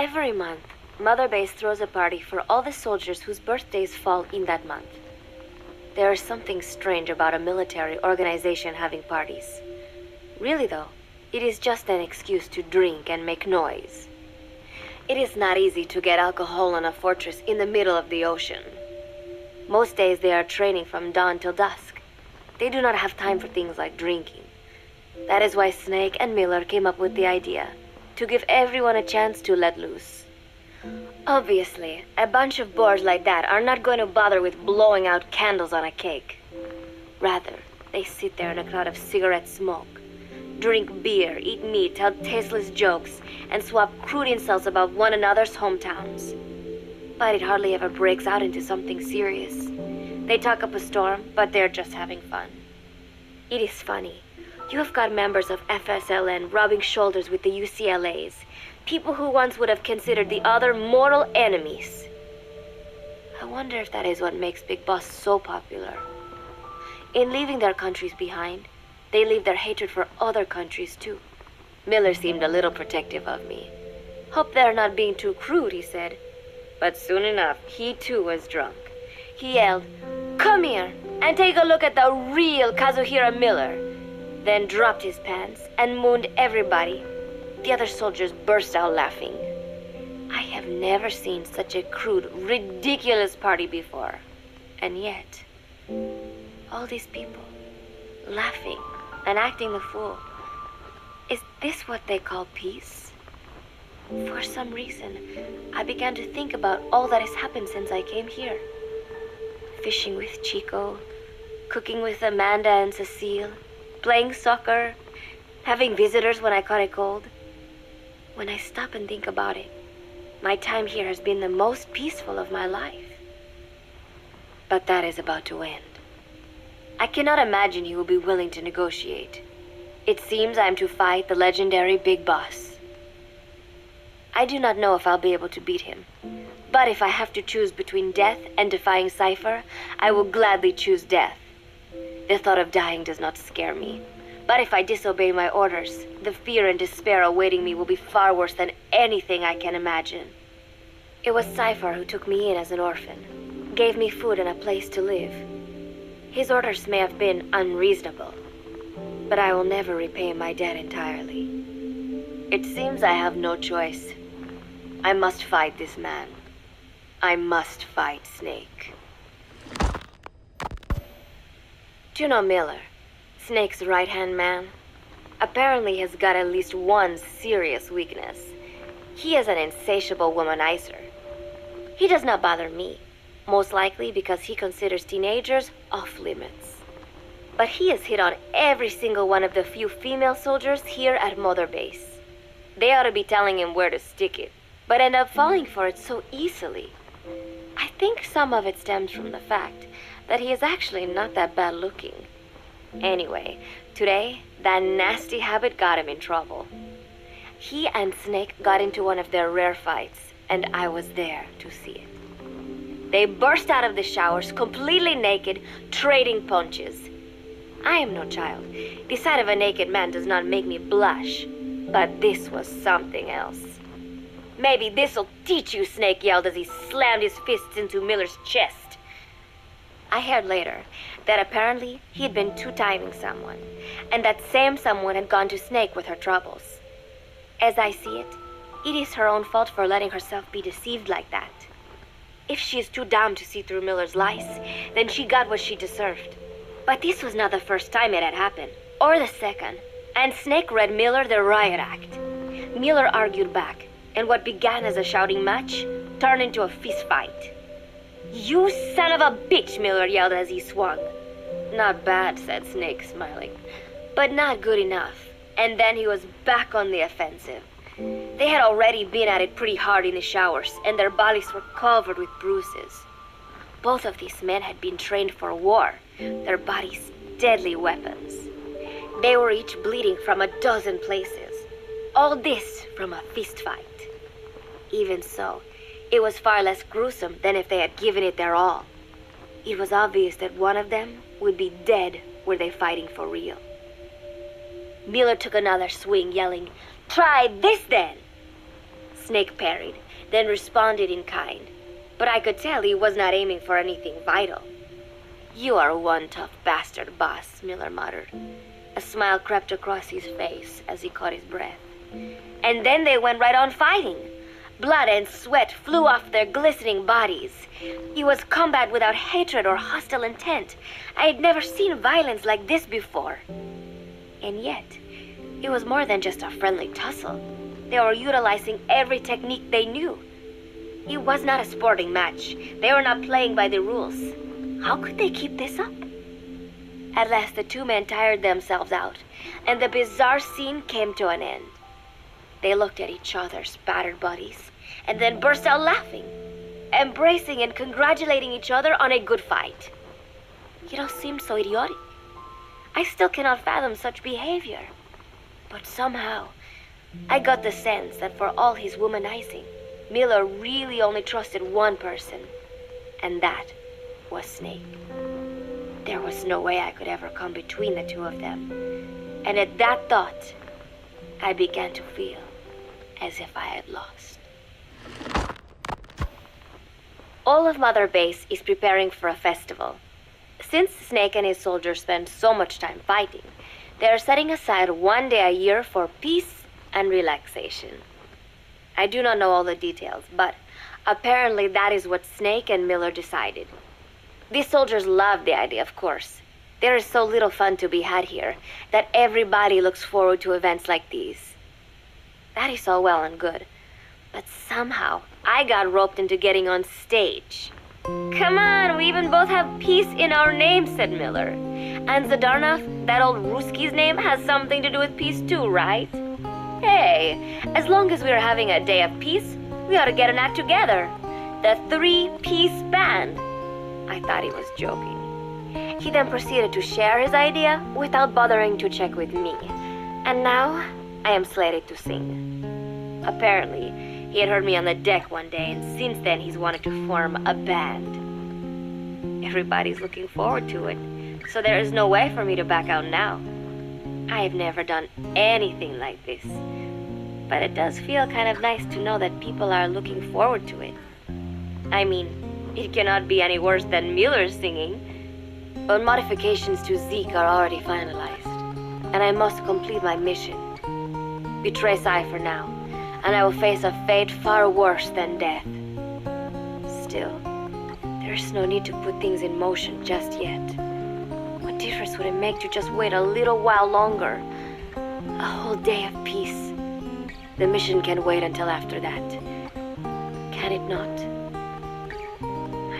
Every month, Mother Base throws a party for all the soldiers whose birthdays fall in that month. There is something strange about a military organization having parties. Really though, it is just an excuse to drink and make noise. It is not easy to get alcohol on a fortress in the middle of the ocean. Most days they are training from dawn till dusk. They do not have time for things like drinking. That is why Snake and Miller came up with the idea, to give everyone a chance to let loose. Obviously, a bunch of bores like that are not going to bother with blowing out candles on a cake. Rather, they sit there in a cloud of cigarette smoke, drink beer, eat meat, tell tasteless jokes, and swap crude insults about one another's hometowns. But it hardly ever breaks out into something serious. They talk up a storm, but they're just having fun. It is funny. You have got members of FSLN rubbing shoulders with the UCLAs, people who once would have considered the other mortal enemies. I wonder if that is what makes Big Boss so popular. In leaving their countries behind, they leave their hatred for other countries too. Miller seemed a little protective of me. Hope they're not being too crude, he said. But soon enough, he too was drunk. He yelled, "Come here and take a look at the real Kazuhira Miller," then dropped his pants and mooned everybody. The other soldiers burst out laughing. I have never seen such a crude, ridiculous party before. And yet, all these people, laughing and acting the fool. Is this what they call peace? For some reason, I began to think about all that has happened since I came here. Fishing with Chico, cooking with Amanda and Cecile, playing soccer, having visitors when I caught a cold. When I stop and think about it, my time here has been the most peaceful of my life. But that is about to end. I cannot imagine he will be willing to negotiate. It seems I am to fight the legendary Big Boss. I do not know if I'll be able to beat him, but if I have to choose between death and defying Cypher, I will gladly choose death. The thought of dying does not scare me. But if I disobey my orders, the fear and despair awaiting me will be far worse than anything I can imagine. It was Cypher who took me in as an orphan, gave me food and a place to live. His orders may have been unreasonable, but I will never repay my debt entirely. It seems I have no choice. I must fight this man. I must fight Snake. Do you know Miller? Snake's right-hand man, apparently has got at least one serious weakness. He is an insatiable womanizer. He does not bother me, most likely because he considers teenagers off-limits. But he has hit on every single one of the few female soldiers here at Mother Base. They ought to be telling him where to stick it, but end up falling for it so easily. I think some of it stems from the fact that he is actually not that bad looking. Anyway, today, that nasty habit got him in trouble. He and Snake got into one of their rare fights, and I was there to see it. They burst out of the showers, completely naked, trading punches. I am no child. The sight of a naked man does not make me blush, but this was something else. "Maybe this'll teach you," Snake yelled as he slammed his fists into Miller's chest. I heard later that apparently he'd been two-timing someone, and that same someone had gone to Snake with her troubles. As I see it, it is her own fault for letting herself be deceived like that. If she is too dumb to see through Miller's lies, then she got what she deserved. But this was not the first time it had happened, or the second, and Snake read Miller the riot act. Miller argued back, and what began as a shouting match turned into a fist fight. "You son of a bitch," Miller yelled as he swung. "Not bad," said Snake, smiling, "but not good enough." And then he was back on the offensive. They had already been at it pretty hard in the showers, and their bodies were covered with bruises. Both of these men had been trained for war, their bodies deadly weapons. They were each bleeding from a dozen places. All this from a fist fight. Even so, it was far less gruesome than if they had given it their all. It was obvious that one of them would be dead were they fighting for real. Miller took another swing, yelling, "Try this then!" Snake parried, then responded in kind. But I could tell he was not aiming for anything vital. "You are one tough bastard, boss," Miller muttered. A smile crept across his face as he caught his breath. And then they went right on fighting. Blood and sweat flew off their glistening bodies. It was combat without hatred or hostile intent. I had never seen violence like this before. And yet, it was more than just a friendly tussle. They were utilizing every technique they knew. It was not a sporting match. They were not playing by the rules. How could they keep this up? At last, the two men tired themselves out, and the bizarre scene came to an end. They looked at each other's battered bodies, and then burst out laughing, embracing and congratulating each other on a good fight. It all seemed so idiotic. I still cannot fathom such behavior. But somehow, I got the sense that for all his womanizing, Miller really only trusted one person, and that was Snake. There was no way I could ever come between the two of them. And at that thought, I began to feel as if I had lost. All of Mother Base is preparing for a festival. Since Snake and his soldiers spend so much time fighting, they are setting aside one day a year for peace and relaxation. I do not know all the details, but apparently that is what Snake and Miller decided. These soldiers love the idea, of course. There is so little fun to be had here that everybody looks forward to events like these. That is all well and good, but somehow I got roped into getting on stage. "Come on, we even both have peace in our names," said Miller. "And Zdarnov, that old Ruski's name, has something to do with peace too, right? Hey, as long as we're having a day of peace, we ought to get an act together. The Three-Piece Band." I thought he was joking. He then proceeded to share his idea without bothering to check with me. And now, I am slated to sing. Apparently, he had heard me on the deck one day, and since then he's wanted to form a band. Everybody's looking forward to it, so there is no way for me to back out now. I have never done anything like this, but it does feel kind of nice to know that people are looking forward to it. I mean, it cannot be any worse than Miller's singing, but modifications to Zeke are already finalized, and I must complete my mission. Betray Cypher now, and I will face a fate far worse than death. Still, there is no need to put things in motion just yet. What difference would it make to just wait a little while longer? A whole day of peace. The mission can wait until after that. Can it not?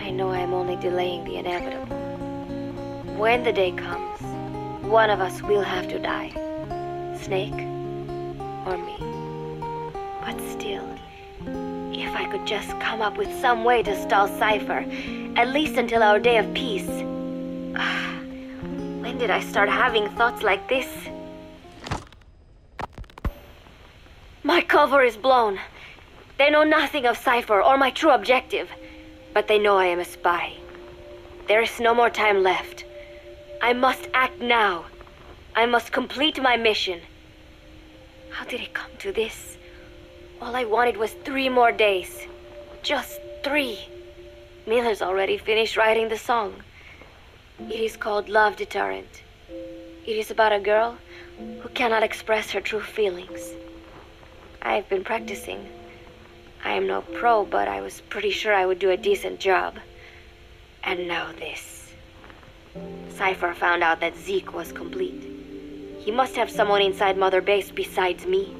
I know I am only delaying the inevitable. When the day comes, one of us will have to die. Snake or me. But still, if I could just come up with some way to stall Cypher, at least until our day of peace. When did I start having thoughts like this? My cover is blown. They know nothing of Cypher or my true objective, but they know I am a spy. There is no more time left. I must act now. I must complete my mission. How did it come to this? All I wanted was 3 more days. Just 3. Miller's already finished writing the song. It is called Love Deterrent. It is about a girl who cannot express her true feelings. I have been practicing. I am no pro, but I was pretty sure I would do a decent job. And now this. Cypher found out that Zeke was complete. He must have someone inside Mother Base besides me,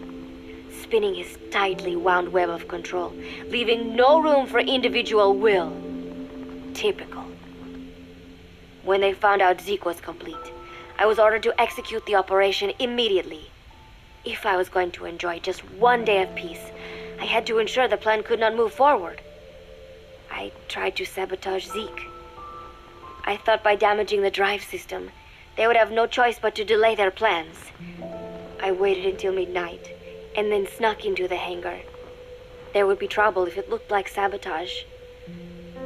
spinning his tightly wound web of control, leaving no room for individual will. Typical. When they found out Zeke was complete, I was ordered to execute the operation immediately. If I was going to enjoy just one day of peace, I had to ensure the plan could not move forward. I tried to sabotage Zeke. I thought by damaging the drive system, they would have no choice but to delay their plans. I waited until midnight, and then snuck into the hangar. There would be trouble if it looked like sabotage.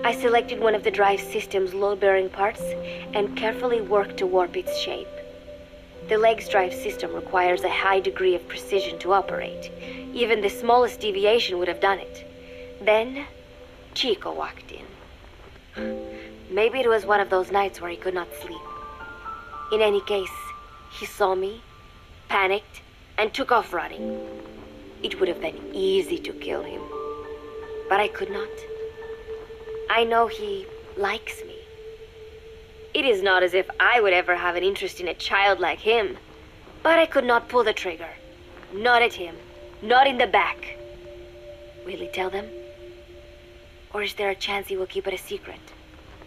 I selected one of the drive system's load-bearing parts and carefully worked to warp its shape. The legs drive system requires a high degree of precision to operate. Even the smallest deviation would have done it. Then, Chico walked in. Maybe it was one of those nights where he could not sleep. In any case, he saw me, panicked, and took off running. It would have been easy to kill him, but I could not. I know he likes me. It is not as if I would ever have an interest in a child like him, but I could not pull the trigger. Not at him, not in the back. Will he tell them? Or is there a chance he will keep it a secret?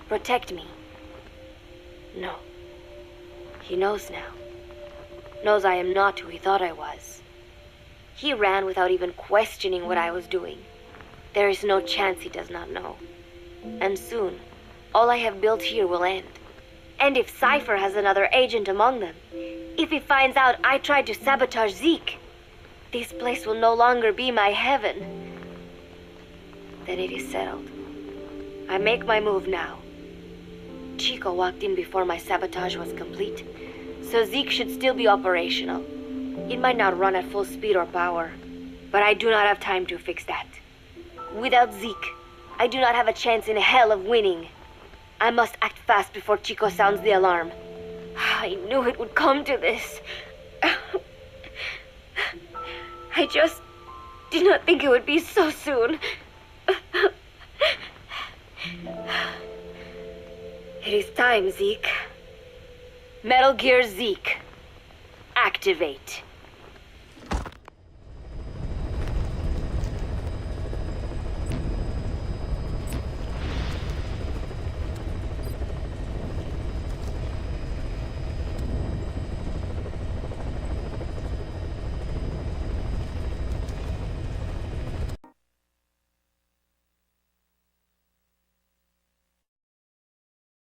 Protect me? No. He knows now. Knows I am not who he thought I was. He ran without even questioning what I was doing. There is no chance he does not know. And soon, all I have built here will end. And if Cypher has another agent among them, if he finds out I tried to sabotage Zeke, this place will no longer be my heaven. Then it is settled. I make my move now. Chico walked in before my sabotage was complete, so Zeke should still be operational. It might not run at full speed or power, but I do not have time to fix that. Without Zeke, I do not have a chance in hell of winning. I must act fast before Chico sounds the alarm. I knew it would come to this. I just did not think it would be so soon. It is time, Zeke. Metal Gear Zeke. Activate.